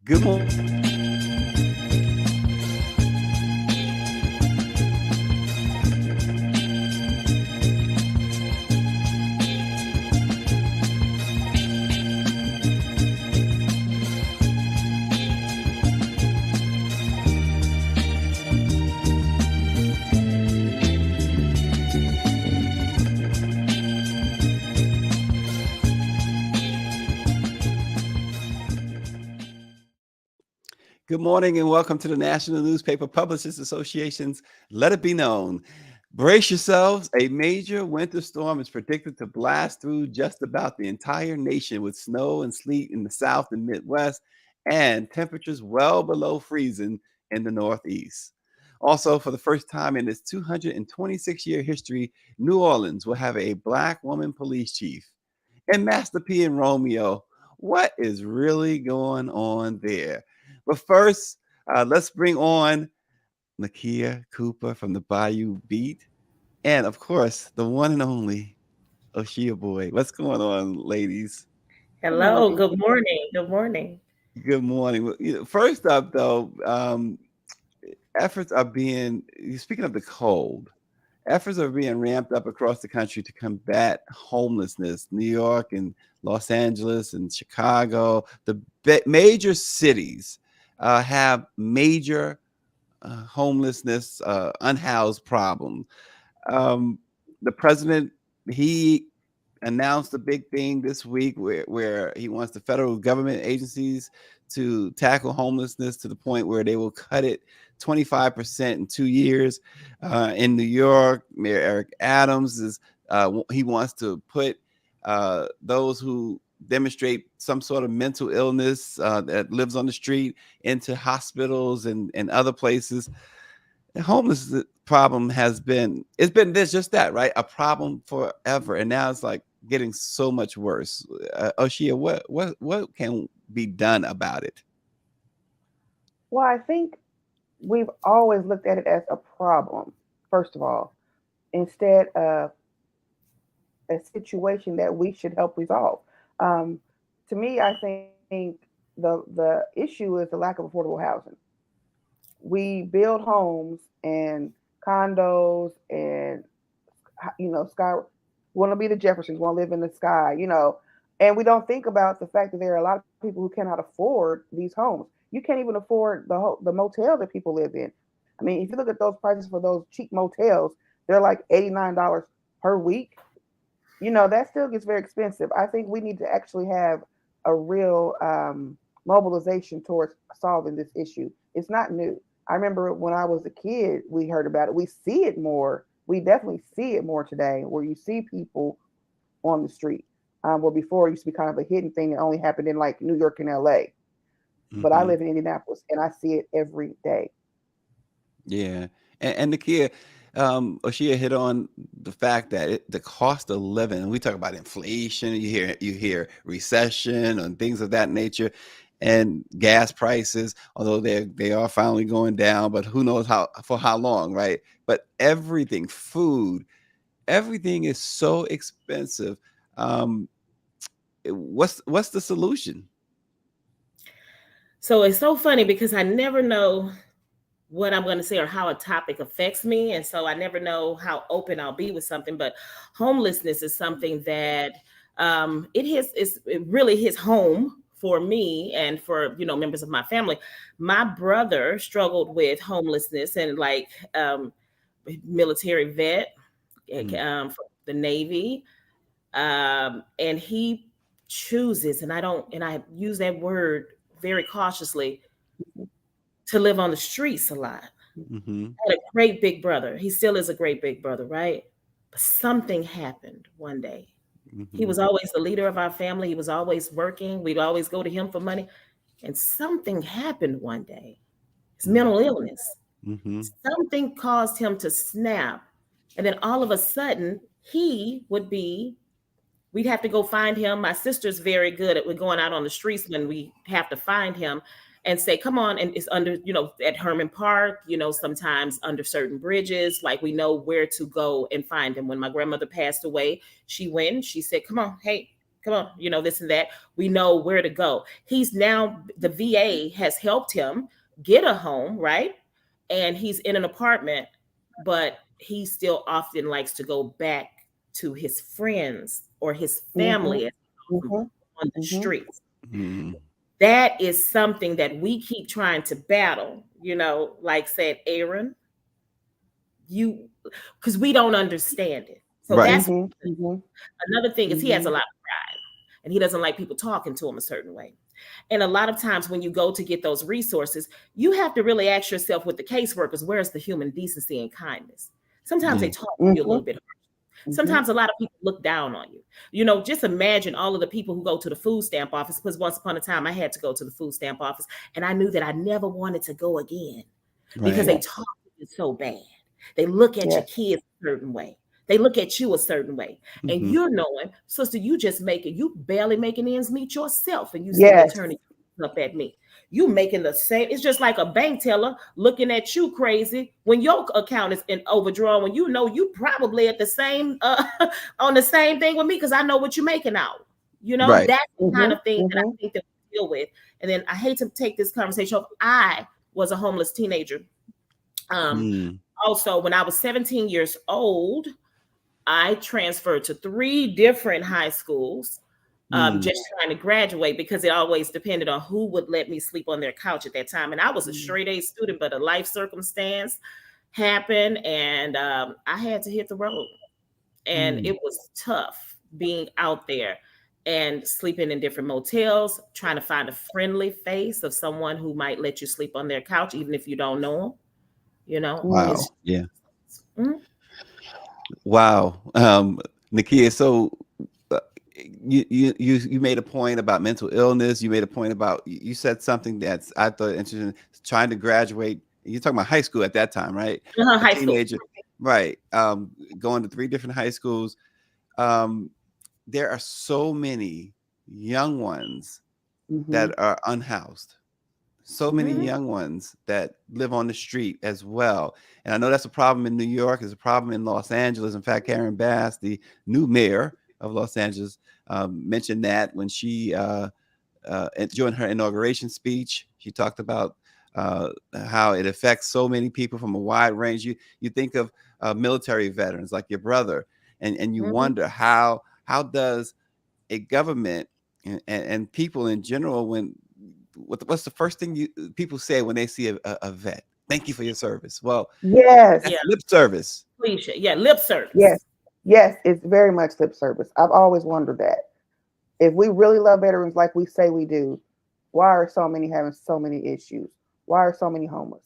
Good morning. Good morning and welcome to the National Newspaper Publishers Association's Let It Be Known. Brace yourselves. A major winter storm is predicted to blast through just about the entire nation with snow and sleet in the South and Midwest and temperatures well below freezing in the Northeast. Also, for the first time in its 226-year history, New Orleans will have a Black woman police chief. And Master P and Romeo, what is really going on there? But first, let's bring on Nakia Cooper from the Bayou Beat, and of course, the one and only Oshia Boy. What's going on, ladies? Good morning, Hello, P. good morning. Good morning. Good morning. Well, first up, though, efforts are being, speaking of the cold, efforts are being ramped up across the country to combat homelessness. New York and Los Angeles and Chicago, the major cities have major homelessness, unhoused problem. Um, the president, he announced a big thing this week where he wants the federal government agencies to tackle homelessness to the point where they will cut it 25% in 2 years. In New York, Mayor Eric Adams he wants to put those who demonstrate some sort of mental illness that lives on the street into hospitals and other places. The homeless problem it's been this just that, right? A problem forever, and now it's like getting so much worse. Oshia, what can be done about it? Well, I think we've always looked at it as a problem, first of all, instead of a situation that we should help resolve. Um, to me, I think the issue is the lack of affordable housing. We build homes and condos and sky want to be the Jeffersons, want to live in the sky, and we don't think about the fact that there are a lot of people who cannot afford these homes. You can't even afford the motel that people live in. I mean, if you look at those prices for those cheap motels, they're like $89 per week. That still gets very expensive. I think we need to actually have a real mobilization towards solving this issue. It's not new. I remember when I was a kid, we heard about it. We see it more. We definitely see it more today, where you see people on the street. Where before it used to be kind of a hidden thing that only happened in like New York and LA. But I Hmm. live in Indianapolis and I see it every day. Yeah, and Nakia, Oshia hit on the fact that the cost of living. We talk about inflation. You hear recession and things of that nature, and gas prices. Although they are finally going down, but who knows how long, right? But everything, food, everything is so expensive. Um, what's the solution? So it's so funny because I never know what I'm going to say or how a topic affects me. And so I never know how open I'll be with something. But homelessness is something that it really hits home for me and for, members of my family. My brother struggled with homelessness and military vet Mm, from the Navy. And he chooses, and I use that word very cautiously, to live on the streets a lot. mhm, I had a great big brother. He still is a great big brother, right? But something happened one day. He mhm, was always the leader of our family. He was always working. We'd always go to him for money. And something happened one day. His mm, mental illness. mhm, Something caused him to snap. And then all of a sudden, we'd have to go find him. My sister's very good at going out on the streets when we have to find him and say, come on. And it's under, at Herman Park, sometimes under certain bridges, like we know where to go and find him. When my grandmother passed away, she went, she said, come on, hey. Come on, this and that. We know where to go. He's now, the VA has helped him get a home, right? And he's in an apartment, but he still often likes to go back to his friends or his Mhm. family Mhm. on the Mhm. streets. Mm. That is something that we keep trying to battle, like said Aaron, you because we don't understand it. So Right. that's Mhm. Mhm. another thing is he has a Mhm. lot of pride and he doesn't like people talking to him a certain way. And a lot of times when you go to get those resources, you have to really ask yourself with the caseworkers, where's the human decency and kindness? Sometimes they Yeah. talk to you a little Mhm. bit. Mhm. Sometimes a lot of people look down on you. Just imagine all of the people who go to the food stamp office, because once upon a time I had to go to the food stamp office and I knew that I never wanted to go again because Right. they Yes. talk to you so bad. They look at your Yes. kids a certain way. They look at you a certain way. And Hmm. you're knowing, sister, you barely making ends meet yourself, and you sitting there Yes. turning up at me. You making the same. It's just like a bank teller looking at you crazy when your account is in overdrawn, when you know you probably at the same on the same thing with me because I know what you're making out. Right. That's the kind Mhm. of thing that I Mhm. think that we deal with. And then I hate to take this conversation off. I was a homeless teenager. Um, Mm. Also, when I was 17 years old, I transferred to three different high schools, Mm. just trying to graduate because it always depended on who would let me sleep on their couch at that time. And I was a Mhm. straight A student, but a life circumstance happened and I had to hit the road. And Mm. it was tough being out there and sleeping in different motels, trying to find a friendly face of someone who might let you sleep on their couch, even if you don't know them. Mm. Wow. It's Yeah. mm, Wow. Nakia, so uh, you made a point about mental illness. You made a point about you said something that's I thought interesting. Trying to graduate. You're talking about high school at that time, right? A high school. teenager, right? Going to three different high schools. Um, there are so many young ones Mhm. that are unhoused. So many Mhm. young ones that live on the street as well. And I know that's a problem in New York, it's a problem in Los Angeles. In fact, Karen Bass, the new mayor of Los Angeles, mentioned that when she during her inauguration speech. She talked about how it affects so many people from a wide range. You think of military veterans like your brother, and you Mhm. wonder how does a government and people in general what's the first thing people say when they see a vet? Thank you for your service. Well, Yes. Yeah, that's lip service. cliche. Yeah, lip Yes. service. Yes. It's very much lip service. I've always wondered that. If we really love veterans like we say we do, why are so many having so many issues? Why are so many homeless?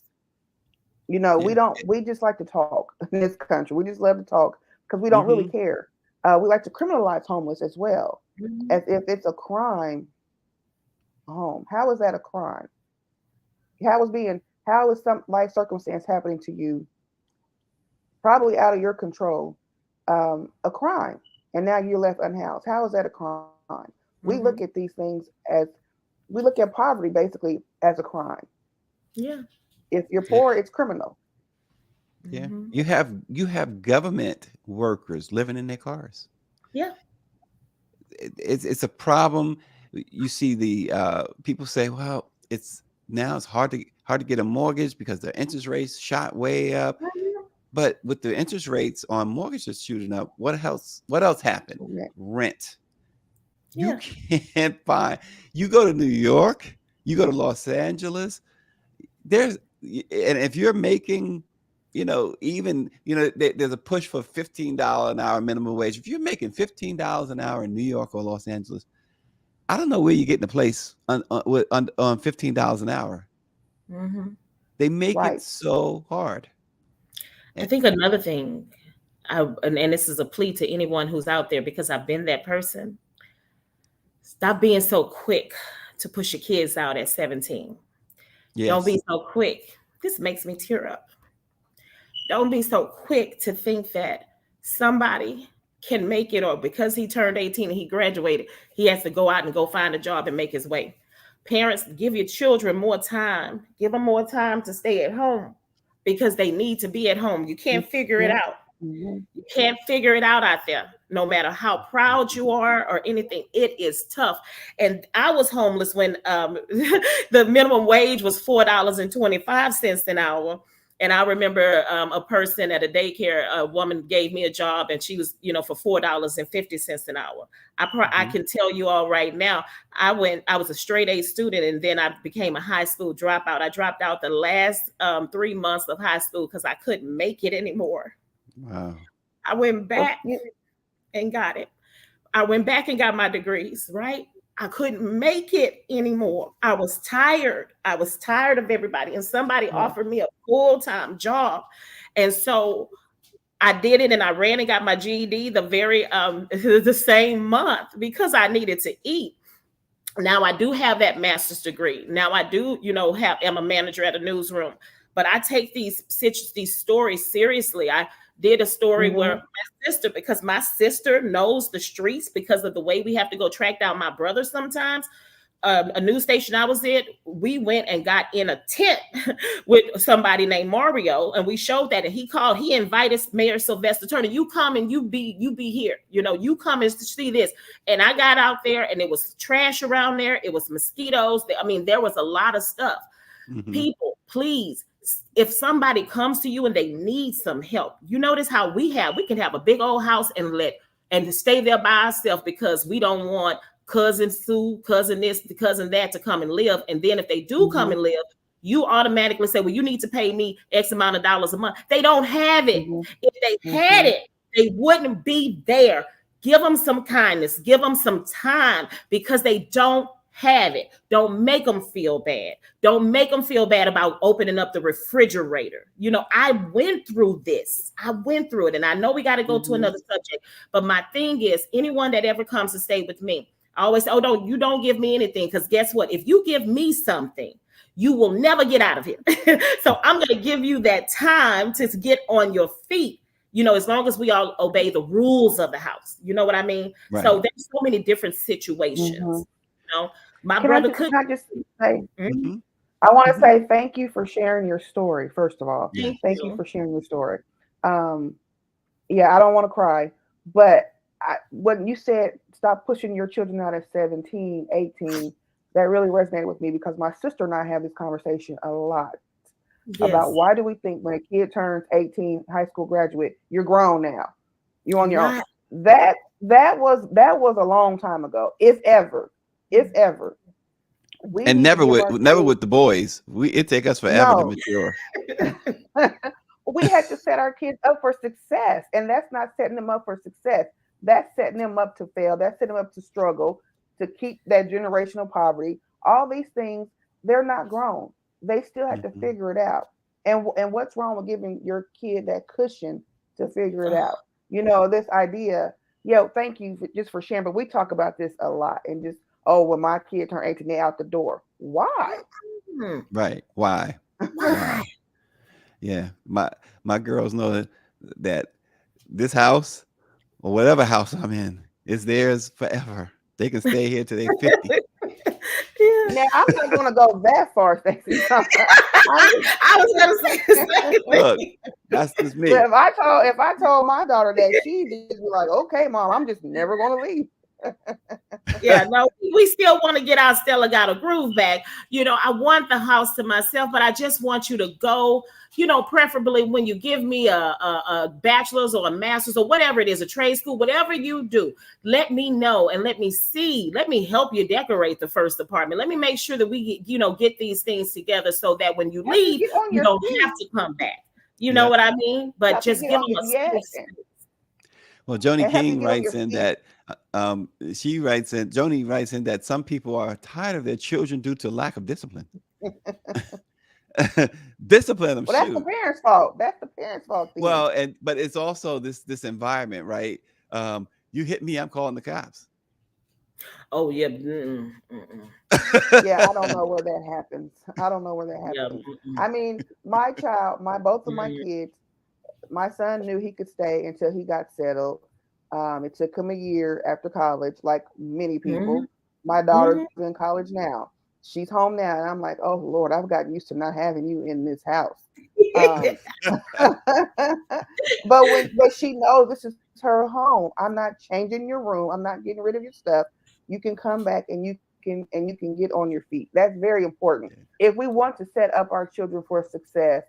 We Yeah. don't. We just like to talk in this country. We just love to talk because we don't really Hmm. care. We like to criminalize homeless as well, Mhm. as if it's a crime. Home. How is that a crime? How is some life circumstance happening to you, probably out of your control, a crime, and now you're left unhoused? How is that a crime? We look at Mhm. these things as we look at poverty basically as a crime. Yeah. If you're Yeah. poor, it's criminal. Yeah. Mhm. You have government workers living in their cars. Yeah. It's a problem. You see the people say, well, it's hard to get a mortgage because the interest rates shot way up. Mhm. But with the interest rates on mortgages shooting up, what else happened? Correct. Rent. You Yeah. can't find. You go to New York, you go to Los Angeles. There's and if you're making, even there's a push for $15 an hour minimum wage. If you're making $15 an hour in New York or Los Angeles, I don't know where you're getting a place on $15 an hour. Mhm. They make it Right. so hard. I And, think another thing, and this is a plea to anyone who's out there because I've been that person. Stop being so quick to push your kids out at 17. Don't yes. be so quick. This makes me tear up. Don't be so quick to think that somebody can make it, or because he turned 18 and he graduated, he has to go out and go find a job and make his way. Parents, give your children more time. Give them more time to stay at home because they need to be at home. You can't figure it Mhm. out. Mhm. You can't figure it out there, no matter how proud you are or anything. It is tough. And I was homeless when the minimum wage was $4.25 an hour. And I remember a person at a daycare, a woman gave me a job, and she was, for $4.50 an hour. I Mhm. can tell you all right now, I was a straight A student, and then I became a high school dropout. I dropped out the last 3 months of high school because I couldn't make it anymore. Wow. I went Well, back and got it. I went back and got my degrees, right? I couldn't make it anymore. I was tired. I was tired of everybody. And somebody yeah. offered me a full-time job. And so I did it, and I ran and got my GED the very the same month because I needed to eat. Now I do have that master's degree. Now I do, am a manager at a newsroom, but I take these stories seriously. I did a story where Mhm. my sister, because my sister knows the streets because of the way we have to go track down my brother sometimes. A news station I was in, we went and got in a tent with somebody named Mario, and we showed that. And he invited Mayor Sylvester Turner. You come and you be here. You come and see this. And I got out there, and it was trash around there. It was mosquitoes. I mean, there was a lot of stuff. Mhm. People, please, if somebody comes to you and they need some help, you notice how we can have a big old house and stay there by ourselves because we don't want cousin Sue, cousin this, cousin that to come and live. And then if they do come Mhm. and live, you automatically say, well, you need to pay me X amount of dollars a month. They don't have it. Mhm. If they had Mhm. it, they wouldn't be there. Give them some kindness, give them some time because they don't have it. Don't make them feel bad. Don't make them feel bad about opening up the refrigerator. I went through this. I went through it. And I know we got to go to Mhm. another subject. But my thing is, anyone that ever comes to stay with me, I always say, oh, don't give me anything. Because guess what? If you give me something, you will never get out of here. So I'm going to give you that time to get on your feet. As long as we all obey the rules of the house. You know what I mean? So Right. there's so many different situations. Mhm. You know, my Can I brother just could. can I just say Mhm. Mhm. I want to Mhm. say thank you for sharing your story. First of all, Yeah. Thank thank you you. for sharing your story. Um, yeah, I don't want to cry, but when you said stop pushing your children out at 17, 18, that really resonated with me because my sister and I have this conversation a lot about Yes. why do we think when a kid turns 18, high school graduate, you're grown now, you're on your own. Right. That was a long time ago, if ever. We And need to never give with our never kids with the boys. It take us forever to no. mature. We had to set our kids up for success, and that's not setting them up for success. That's setting them up to fail. That's setting them up to struggle, to keep that generational poverty. All these things, they're not grown. They still have to Mhm. figure it out. And what's wrong with giving your kid that cushion to figure it Oh, out? This idea. Thank you just for sharing. But we talk about this a lot, and just when my kid turned 18, they out the door. Why? Right. Why? why? Why? Yeah. My girls know that this house or whatever house I'm in is theirs forever. They can stay here till they 50. Yeah. Now I'm not going to go that far, Stacey. I'm just, I was gonna say the same Look, thing. that's just but me. if I told my daughter that, she'd just be like, "Okay, mom, I'm just never going to leave." Yeah, no, we still want to get our Stella Got a Groove back. I want the house to myself, but I just want you to go, preferably when you give me a bachelor's or a master's or whatever it is, a trade school, whatever you do, let me know and let me help you decorate the first apartment. Let me make sure that we, get these things together so that when you Help you leave, get on you your don't have feet. to come back. You know Yeah. what I mean? But Help you just get give on them your a safe yes, space. Well, Joni and help you King get on your writes in feet. that she writes in Joni writes in that some people are tired of their children due to lack of discipline. Discipline them, Well, that's the shoot. parents' fault. That's the parents' fault then. Well, but it's also this environment, right? You hit me, I'm calling the cops. Oh yeah. Mm-mm, mm-mm. Yeah, I don't know where that happens. I don't know where that Yeah. happens. Mm-mm, I mean, both of my mm-mm, kids, my son knew he could stay until he got settled. It took him a year after college, like many mhm, people. My daughter's mhm. in college now. She's home now, and I'm like, oh Lord, I've gotten used to not having you in this house. Um, but she knows this is her home. I'm not changing your room. I'm not getting rid of your stuff. You can come back and you can get on your feet. That's very important. If we want to set up our children for success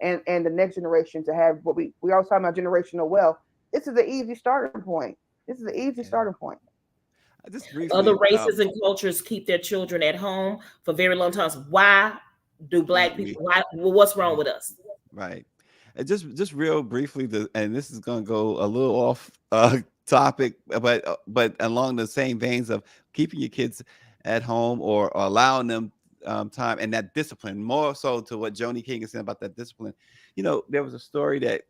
and the next generation to have what we always talk about generational wealth, this is an easy starting point. This is an easy Yeah. starting point. Just Other briefly, races and cultures keep their children at home for very long times. Why do Black people? we Why? Well, what's wrong with us? right. And just real briefly, and this is going to go a little off topic, but along the same veins of keeping your kids at home or allowing them time and that discipline, more so to what Joni King is saying about that discipline. There was a story that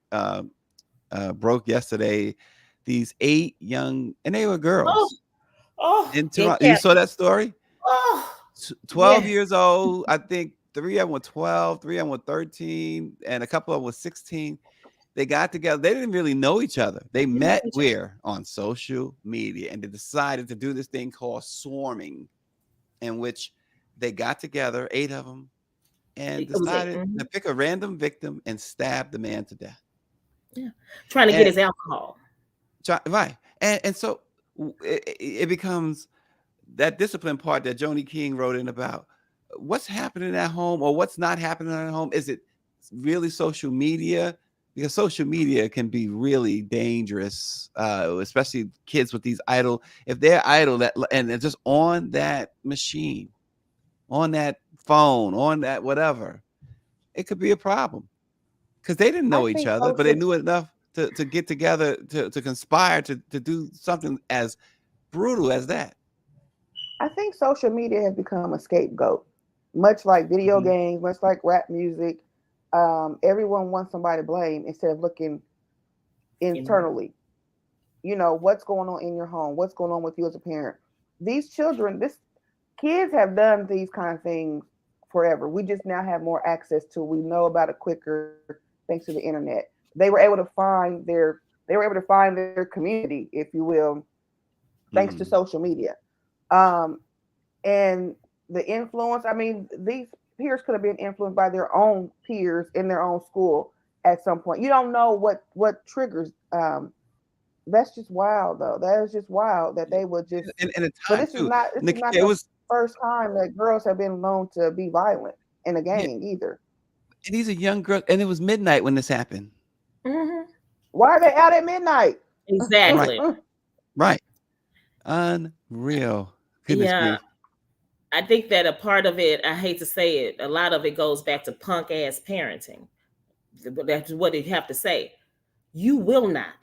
broke yesterday. These 8 young, and they were Oh, girls oh, in get Toronto. You that. saw that story? Oh, 12 yes. years old. I think 3 of them were 12, 3 of them were 13, and a couple of them were 16. They got together. They didn't really know each other. They You know met each other. where? On social media. And they decided to do this thing called swarming, in which they got together, 8 of them, and It was decided to pick a random victim and stab the man to death. yeah, trying to get And his alcohol. right. And so it becomes that discipline part that Joni King wrote in about what's happening at home or what's not happening at home. Is it really social media? Because social media can be really dangerous, especially kids with these idle. If they're idle and they're just on that machine, on that phone, on that whatever, it could be a problem because they didn't I know each think other, but they social knew enough to get together to conspire to do something as brutal as that. I think social media has become a scapegoat, much like video Mhm. games, much like rap music. Everyone wants somebody to blame instead of looking And internally. What's going on in your home, what's going on with you as a parent. These children, this kids have done these kind of things forever. We just now have more access to, we know about it quicker thanks to the internet. They were able to find their community, if you will, thanks to Mhm. social media. um and the influence, I mean, these peers could have been influenced by their own peers in their own school at some point. You don't know what triggers. That's just wild, though. That is just wild that they would just. And the But time this is too. not. This is Nick, not it the was first time that girls have been known to be violent in a yeah, gang either. and these are young girls, and it was midnight when this happened. mhm. Why are they out at midnight? Right, Exactly. right. Unreal. Goodness Yeah, grief. I think that a part of it, I hate to say it, a lot of it goes back to punk ass parenting. That's what you have to say. You will not.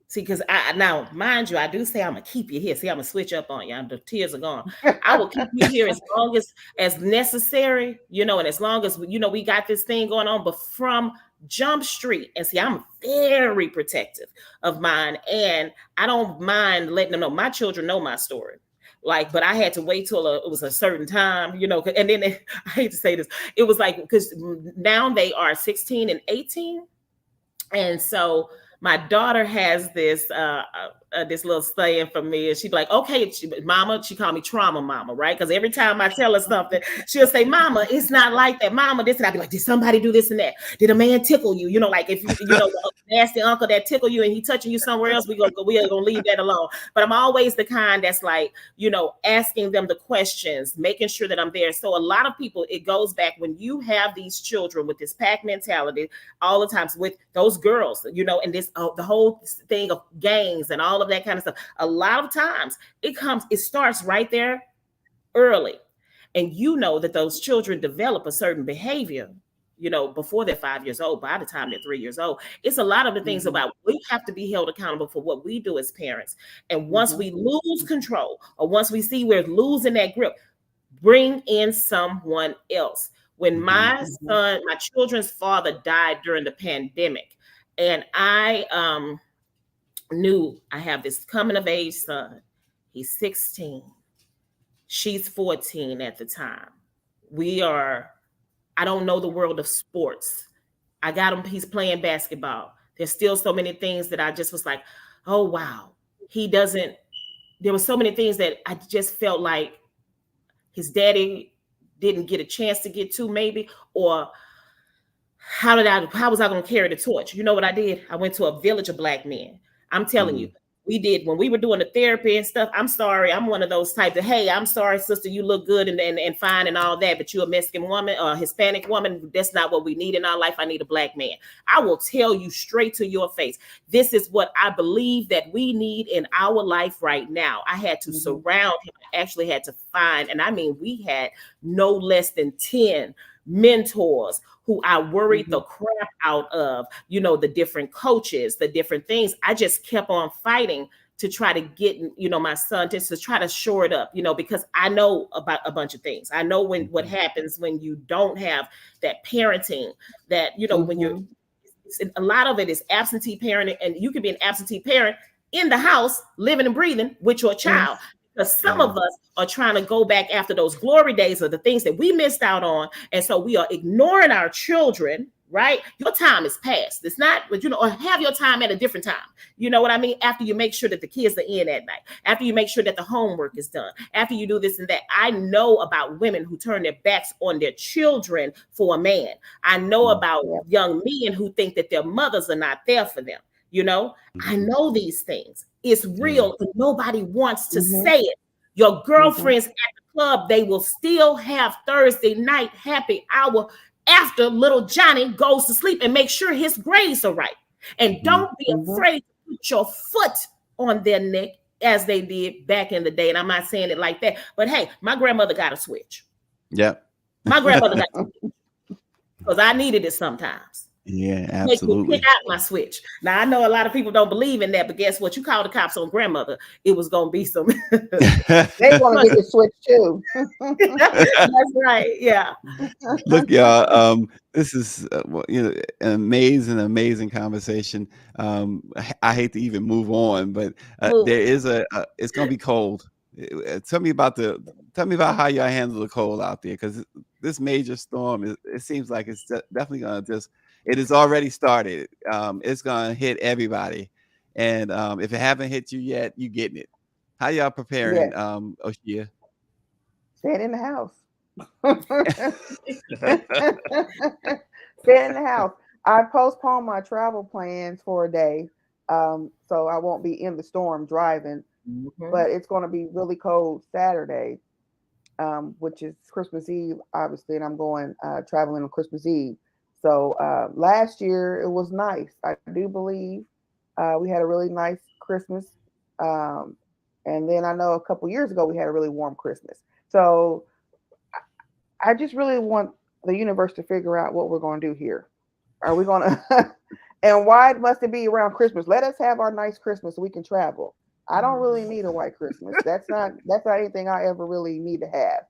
See, because I now, mind you, I do say I'm gonna keep you here. See, I'm gonna switch up on you. The tears are gone. I will keep you here as long as necessary, and as long as we got this thing going on. But from Jump Street, and see, I'm very protective of mine, and I don't mind letting them know. My children know my story. Like, but I had to wait till it was a certain time, and then I hate to say this, it was like because now they are 16 and 18, and so my daughter has this little saying for me, and she'd be like, "Okay, Mama." She called me Trauma Mama, right? Because every time I tell her something, she'll say, "Mama, it's not like that, Mama." This, and I'd be like, "Did somebody do this and that? Did a man tickle you? Like if the nasty uncle that tickle you and he touching you somewhere else, we are gonna leave that alone." But I'm always the kind that's like, asking them the questions, making sure that I'm there. So a lot of people, it goes back when you have these children with this pack mentality all the times with those girls, and this the whole thing of gangs and all of that kind of stuff. A lot of times it starts right there early, and that those children develop a certain behavior. Before they're 5 years old, by the time they're 3 years old, it's a lot of the things Mhm, about we have to be held accountable for what we do as parents. And once mhm, we lose control, or once we see we're losing that grip, bring in someone else. When Mhm. mhm. my children's father died during the pandemic, and I knew I have this coming of age son. He's 16. She's 14 at the time. I don't know the world of sports. I got him, he's playing basketball. There's still so many things that I just was like, oh wow. He doesn't, there were so many things that I just felt like his daddy didn't get a chance to get to, maybe, or how was I going to carry the torch? You know what I did? I went to a village of black men. I'm telling you, Mm, we did when we were doing the therapy and stuff. I'm sorry. I'm one of those types of, hey, I'm sorry, sister, you look good and fine and all that, but you're a Mexican woman or a Hispanic woman. That's not what we need in our life. I need a black man. I will tell you straight to your face. This is what I believe that we need in our life right now. I had to Mm-hmm. surround him. I actually had to find, and I mean, we had no less than 10 mentors who I worried Mm-hmm. the crap out of, the different coaches, the different things. I just kept on fighting to try to get, my son just to try to shore it up, because I know about a bunch of things. I know what mhm, happens when you don't have that parenting, that, when you're, Mm-hmm. a lot of it is absentee parenting, and you can be an absentee parent in the house, living and breathing with your child. Yes. Because some yeah. of us are trying to go back after those glory days of the things that we missed out on. And so we are ignoring our children, right? Your time is past. It's not, but or have your time at a different time. You know what I mean? After you make sure that the kids are in at night, after you make sure that the homework is done, after you do this and that. I know about women who turn their backs on their children for a man. I know Mm, about Yep. young men who think that their mothers are not there for them. I mhm, know these things. It's yeah. real, but nobody wants to Mm-hmm. say it. Your Mm-hmm. girlfriends at the club, they will still have Thursday night happy hour after little Johnny goes to sleep and make sure his grades are right. And Mhm, don't be Mm-hmm. afraid to put your foot on their neck as they did back in the day. And I'm not saying it like that, but hey, my grandmother got a switch. yep. My grandmother got because I needed it sometimes. Yeah, Make me pick absolutely. out my switch. Now I know a lot of people don't believe in that, but guess what? You call the cops on grandmother, it was gonna be some. They want to get the switch too. That's right. Yeah. Look, y'all, this is an amazing conversation. I hate to even move on, but there Move. is it's gonna be cold. Tell me about how y'all handle the cold out there, because this major storm it seems like it's definitely gonna just it has already started. It's gonna hit everybody, and if it haven't hit you yet, you getting it. How y'all preparing, Yes. Oshia? Stay in the house. Stay in the house. I postponed my travel plans for a day, so I won't be in the storm driving. Mhm. But it's going to be really cold Saturday, which is Christmas Eve, obviously, and I'm going traveling on Christmas Eve. So last year it was nice. I do believe we had a really nice Christmas, um, and then I know a couple years ago we had a really warm Christmas. So I just really want the universe to figure out what we're going to do here. Are we going to? And why must it be around Christmas? Let us have our nice Christmas so we can travel. I don't really need a white Christmas. That's not anything I ever really need to have.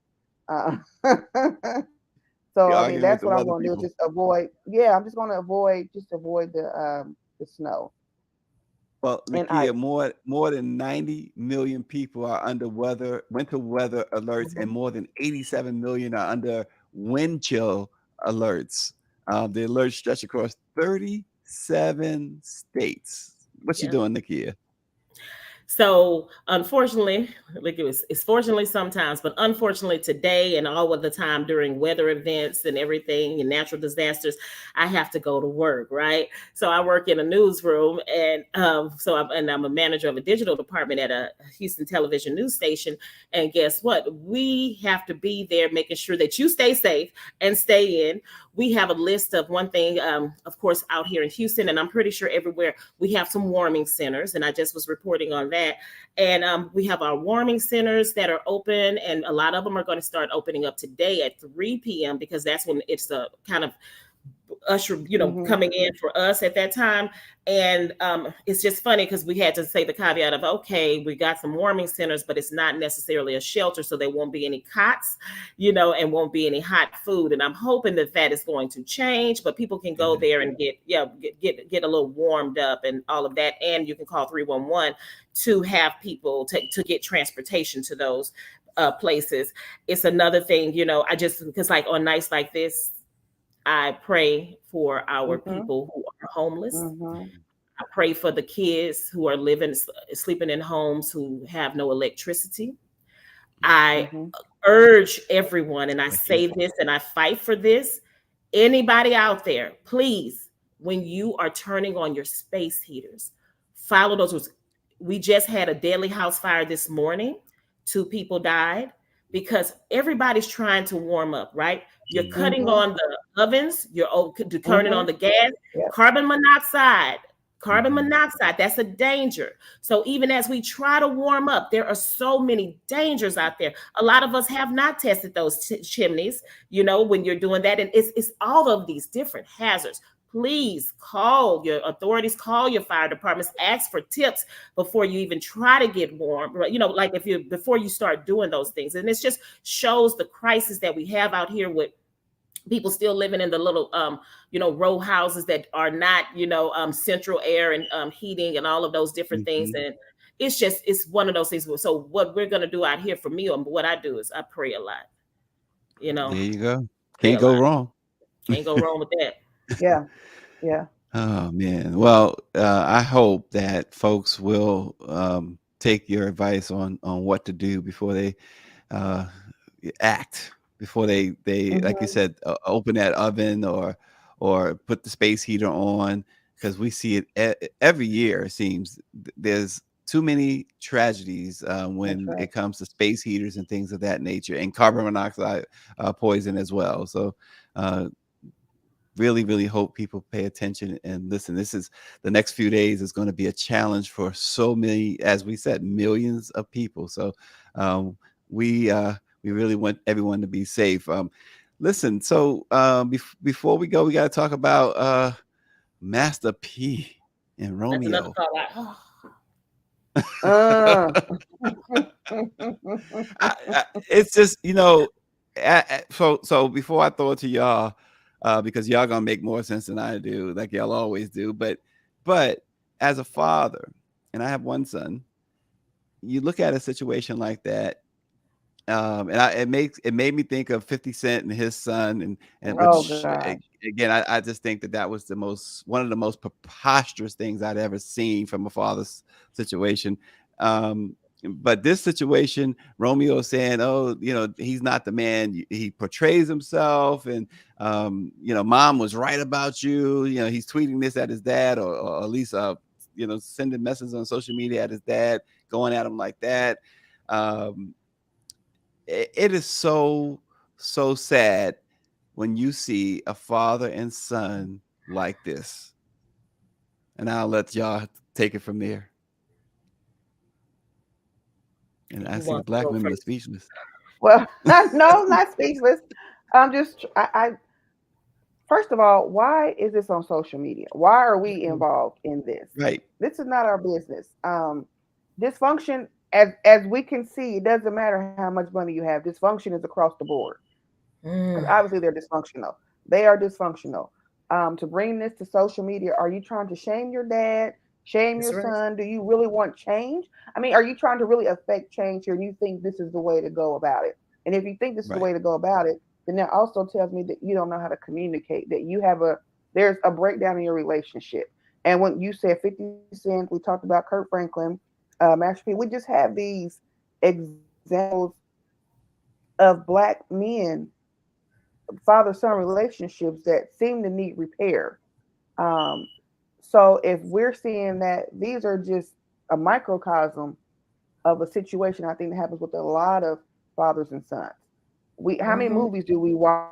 So You I mean, arguing with that's the what I'm weather going to do. people? Just avoid. Yeah, I'm just going to avoid the snow Well, and Nakia, ice. more than 90 million people are under winter weather alerts, and Mhm. more than 87 million are under wind chill alerts. The alerts stretch across 37 states. What you Yeah. doing, Nakia? So unfortunately, like it's fortunately sometimes, but unfortunately today and all of the time during weather events and everything and natural disasters, I have to go to work, right? So I work in a newsroom, and I'm a manager of a digital department at a Houston television news station. And guess what? We have to be there making sure that you stay safe and stay in. We have a list of one thing, of course, out here in Houston, and I'm pretty sure everywhere we have some warming centers, and I just was reporting on that. And we have our warming centers that are open, and a lot of them are going to start opening up today at 3 p.m. because that's when it's the kind of usher, Hmm. coming in for us at that time. And it's just funny because we had to say the caveat of, okay, we got some warming centers, but it's not necessarily a shelter, so there won't be any cots, and won't be any hot food. And I'm hoping that that is going to change, but people can go Yeah. there and get a little warmed up and all of that. And you can call 311 to have people to get transportation to those places. It's another thing, I just, because like on nights like this, I pray for our Hmm. people who are homeless. Hmm. I pray for the kids who are living, sleeping in homes who have no electricity. I Hmm. urge everyone, and I Thank you. say this and I fight for this. Anybody out there, please, when you are turning on your space heaters, follow those rules. We just had a deadly house fire this morning. 2 people died because everybody's trying to warm up, right? You're Mhm. cutting Mm-hmm. on the ovens, you're turning Mm-hmm. on the gas, Yep. carbon monoxide. Carbon Mhm. monoxide, that's a danger. So even as we try to warm up, there are so many dangers out there. A lot of us have not tested those chimneys, when you're doing that. And it's all of these different hazards. Please call your authorities, call your fire departments, ask for tips before you even try to get warm. Like if you before you start doing those things. And it just shows the crisis that we have out here with people still living in the little row houses that are not central air and heating and all of those different things. Mhm. And it's one of those things. So what we're going to do out here for me, or what I do, is I pray a lot. you There know you go. Pray Can't a go lot. wrong. Can't go wrong with that. Yeah. Yeah. Oh man. Well, I hope that folks will take your advice on what to do before they uh, act, before they like you Mm-hmm. said, open that oven or put the space heater on, because we see it every year. It seems there's too many tragedies That's when right. it comes to space heaters and things of that nature, and carbon monoxide poison as well. So uh, really, really hope people pay attention and listen. This is the next few days is going to be a challenge for so many, as we said, millions of people. So um, we uh, we really want everyone to be safe. Listen, so before we go, we got to talk about Master P and That's another Romeo. thought. Like, oh, Uh. It's just so before I throw it to y'all, because y'all gonna make more sense than I do, like y'all always do. But as a father, and I have one son, you look at a situation like that, and it made me think of 50 Cent and his son, and Oh which gosh. again, I just think that was one of the most preposterous things I'd ever seen from a father's situation. Um, but this situation, Romeo saying, "Oh, he's not the man he portrays himself," and mom was right about you. He's tweeting this at his dad, or at least sending messages on social media at his dad, going at him like that. Um, it is so sad when you see a father and son like this, and I'll let y'all take it from there. And I who see the wants to black go women are first? speechless. Well, no, not speechless. I'm just I first of all, why is this on social media? Why are we Mhm. involved in this? Right. This is not our business. Dysfunction, as we can see, it doesn't matter how much money you have. Dysfunction is across the board because Mm, obviously they're dysfunctional. They are dysfunctional. To bring this to social media, are you trying to shame your dad, shame that's your right. son? Do you really want change? I mean, are you trying to really affect change here and you think this is the way to go about it? And if you think this is the Right. way to go about it, then that also tells me that you don't know how to communicate, that there's a breakdown in your relationship. And when you said 50 Cent, we talked about Kurt Franklin, Master P, we just have these examples of black men, father son relationships that seem to need repair. Um, so if we're seeing that these are just a microcosm of a situation, I think that happens with a lot of fathers and sons. How many Hmm. movies do we watch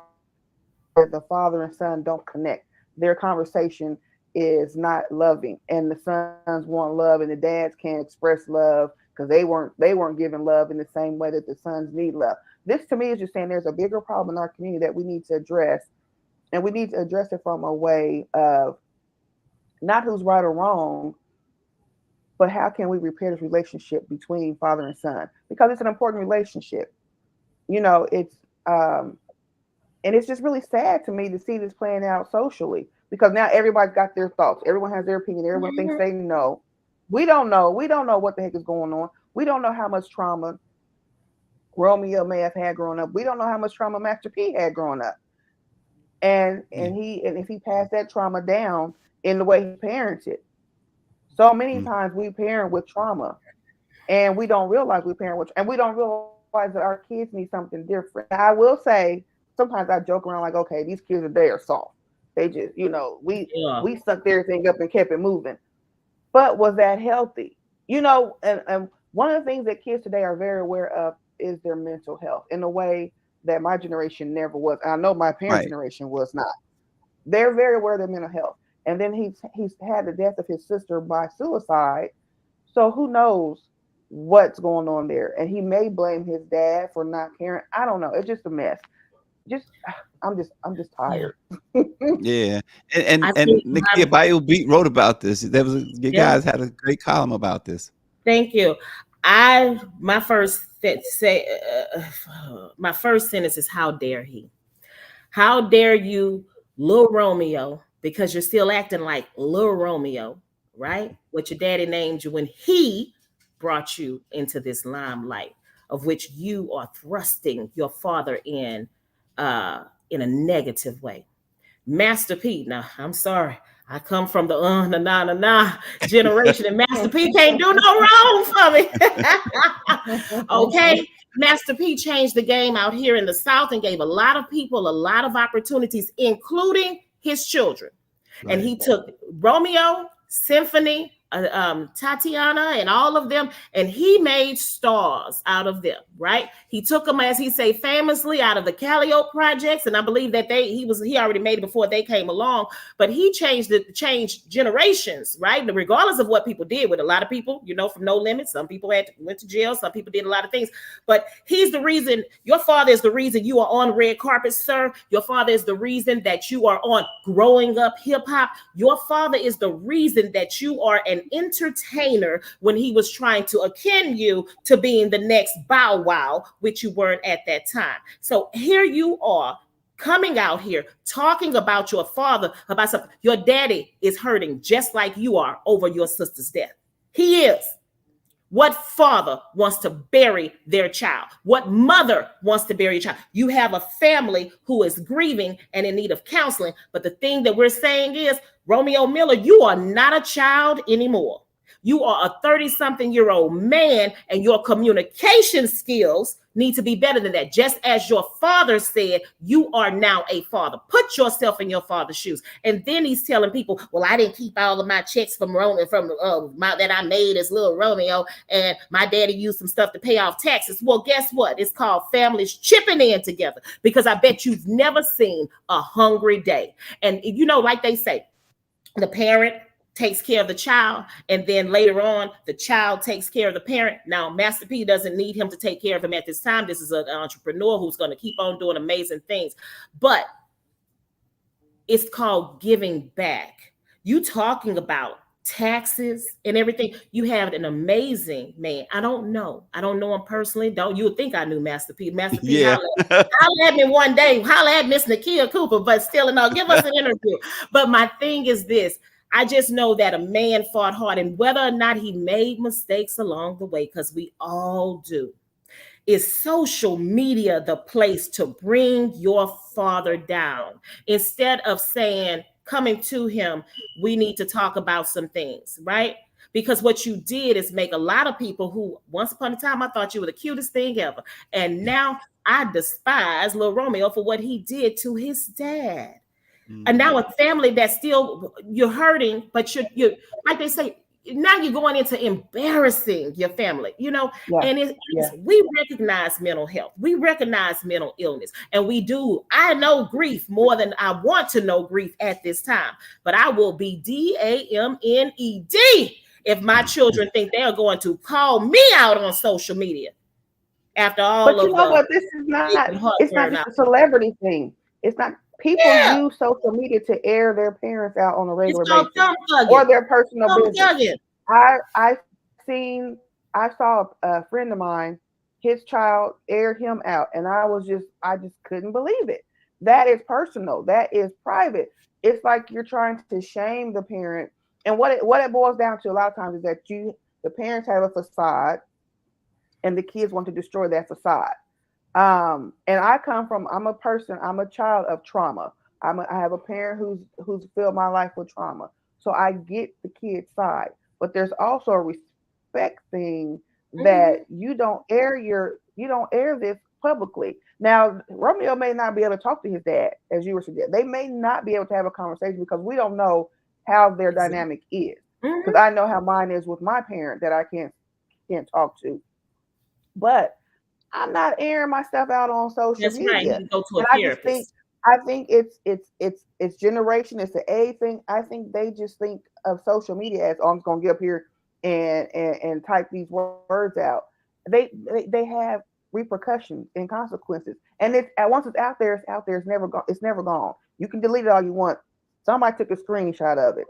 where the father and son don't connect? Their conversation is not loving, and the sons want love, and the dads can't express love because they weren't given love in the same way that the sons need love. This to me is just saying there's a bigger problem in our community that we need to address, and we need to address it from a way of not who's right or wrong, but how can we repair this relationship between father and son, because it's an important relationship. It's and it's just really sad to me to see this playing out socially, because now everybody's got their thoughts, everyone has their opinion, everyone thinks Hmm. they know. We don't know what the heck is going on. We don't know how much trauma Romeo may have had growing up. We don't know how much trauma Master P had growing up, Yeah. and if he passed that trauma down in the way he parented. So many Mm. times we parent with trauma, and we don't realize we parent with, and we don't realize that our kids need something different. I will say, sometimes I joke around like, okay, these kids today are soft. They just, Yeah. we sucked everything up and kept it moving. But was that healthy? And one of the things that kids today are very aware of is their mental health in a way that my generation never was. I know my parents' Right. generation was not. They're very aware of their mental health. And then he's had the death of his sister by suicide. So who knows what's going on there? And he may blame his dad for not caring. I don't know. It's just a mess. Just I'm just Yeah. tired. Yeah. And I and think Nakia Bio Beat wrote about this. There was you yeah. guys had a great column about this. Thank you. I my first say my first sentence is how dare he? How dare you, Lil Romeo, because you're still acting like Lil Romeo, right? What your daddy named you when he brought you into this limelight, of which you are thrusting your father in a negative way. Master P. Now, I'm sorry. I come from the na na na na generation, and Master P can't do no wrong for me. Okay, Master P changed the game out here in the South and gave a lot of people a lot of opportunities, including his children. And Right. he took Romeo, Symphony, Tatiana, and all of them, and he made stars out of them. Right? He took them, as he say, famously out of the Calliope projects, and I believe that he already made it before they came along. But he changed generations, right? Regardless of what people did with a lot of people, from No Limits. Some people went to jail. Some people did a lot of things. But he's the reason. Your father is the reason you are on red carpet, sir. Your father is the reason that you are on Growing Up Hip Hop. Your father is the reason that you are an entertainer when he was trying to akin you to being the next Bow Wow, which you weren't at that time. So here you are coming out here talking about your father, about something. Your daddy is hurting just like you are over your sister's death. He is. What father wants to bury their child? What mother wants to bury a child? You have a family who is grieving and in need of counseling. But the thing that we're saying is, Romeo Miller, you are not a child anymore. You are a 30-something-year-old man, and your communication skills need to be better than that. Just as your father said, you are now a father. Put yourself in your father's shoes. And then he's telling people, well, I didn't keep all of my checks from Romeo, that I made as little Romeo, and my daddy used some stuff to pay off taxes. Well, guess what? It's called families chipping in together, because I bet you've never seen a hungry day. And like they say, the parent takes care of the child, and then later on the child takes care of the parent. Now Master P doesn't need him to take care of him at this time. This is an entrepreneur who's going to keep on doing amazing things, but it's called giving back. You talking about taxes and everything. You have an amazing man. I don't know him personally. Don't you would think I knew Master P. Master P, Yeah. holla at me one day. Holla at Miss Nakia Cooper, but still, no, give us an interview. But my thing is this. I just know that a man fought hard, and whether or not he made mistakes along the way, because we all do, is social media the place to bring your father down? Instead of saying, coming to him, we need to talk about some things, right? Because what you did is make a lot of people who once upon a time I thought you were the cutest thing ever, and now I despise Lil Romeo for what he did to his dad. And now a family that still, you're hurting, but you're like they say, now you're going into embarrassing your family, Yeah. and we recognize mental health, we recognize mental illness, and we do. I know grief more than I want to know grief at this time, but I will be DAMNED if my children think they are going to call me out on social media after all But you of know the what? This is not. It's not heartburn. just a celebrity thing. It's not. People Yeah, use social media to air their parents out on a it's regular called basis thumb or thugging. their personal Thumb business. thugging. I seen. I saw a friend of mine. His child aired him out, and I just couldn't believe it. That is personal. That is private. It's like you're trying to shame the parent. And what it boils down to a lot of times is that the parents have a facade, and the kids want to destroy that facade. And I'm a child of trauma. I have a parent who's filled my life with trauma. So I get the kid side, but there's also a respect thing Mhm. that you don't air this publicly. Now, Romeo may not be able to talk to his dad, as you were suggesting. They may not be able to have a conversation because we don't know how their dynamic is. Because I know how mine is with my parent that I can't talk to. But I'm not airing my stuff out on social That's right. You media. can go to a And therapist. I think it's generation, it's the age thing. I think they just think of social media as, oh, I'm just gonna get up here and type these words out. They have repercussions and consequences. And it's once it's out there, it's out there. It's never gone. It's never gone. You can delete it all you want. Somebody took a screenshot of it.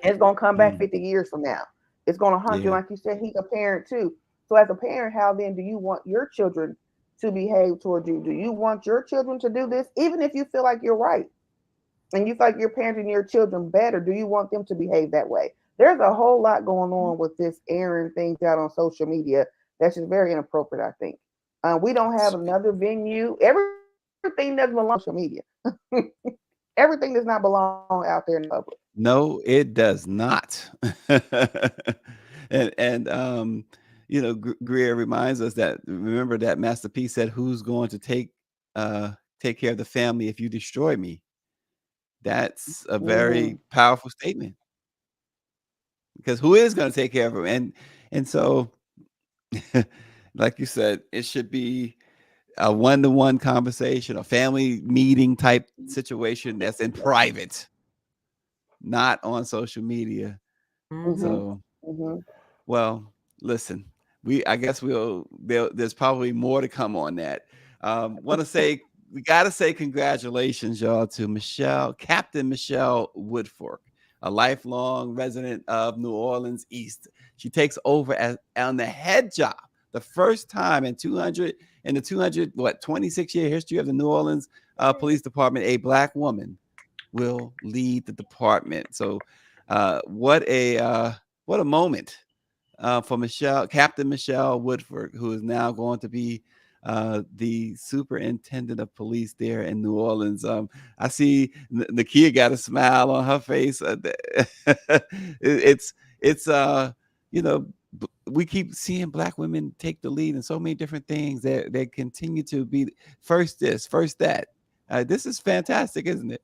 It's gonna come back 50 years from now. It's gonna haunt you, Yeah. like you said. He's a parent too. So as a parent, how then do you want your children to behave toward you? Do you want your children to do this, even if you feel like you're right and you feel like you're parenting your children better? Do you want them to behave that way? There's a whole lot going on with this airing things out on social media that's just very inappropriate. I think we don't have another venue. Everything doesn't belong on social media. Everything does not belong out there in the public. No, it does not. And Greer reminds us that, remember that Master P said, "Who's going to take care of the family if you destroy me?" That's a Mm-hmm. very powerful statement, because who is going to take care of him? And so, like you said, it should be a one-to-one conversation, a family meeting type situation that's in private, not on social media. Mm-hmm. So, Mm-hmm. well, listen, I guess there's probably more to come on that. Want to say, we got to say congratulations, y'all, to Captain Michelle Woodfork, a lifelong resident of New Orleans East. She takes over on the head job, the first time in the 26-year history of the New Orleans Police Department, a Black woman will lead the department. So, what a moment for Captain Michelle Woodford, who is now going to be the superintendent of police there in New Orleans. I see Nakia got a smile on her face. It's we keep seeing Black women take the lead in so many different things. They continue to be first this, first that. This is fantastic, isn't it?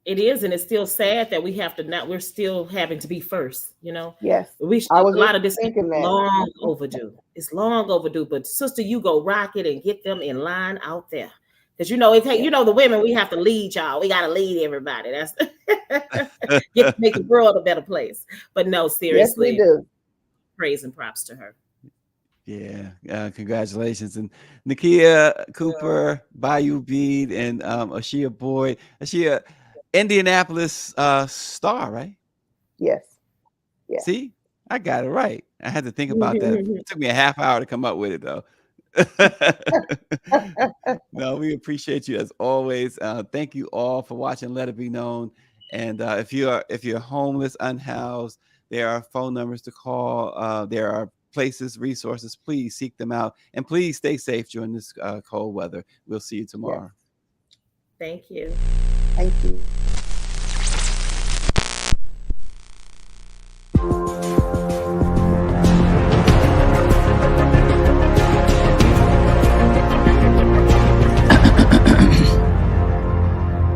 It is, and it's still sad that we have to not. We're still having to be first. Yes, We I should. was A just lot of this is thinking that. long overdue. It's long overdue. But sister, you go rock it and get them in line out there, because it take. Yeah. The women, we have to lead y'all. We got to lead everybody. That's make the world a better place. But no, Yes, we seriously, do. praise and props to her. Yeah, congratulations. And Nakia Cooper, Bayou Bead, and Ashia Boyd. Ashia, Indianapolis Star, right? Yes. Yeah. See, I got it right. I had to think about that. It took me a half hour to come up with it, though. No, we appreciate you as always. Thank you all for watching Let It Be Known. And if you're homeless, unhoused, there are phone numbers to call. There are places, resources. Please seek them out, and please stay safe during this cold weather. We'll see you Yes. tomorrow. Thank you. Thank you.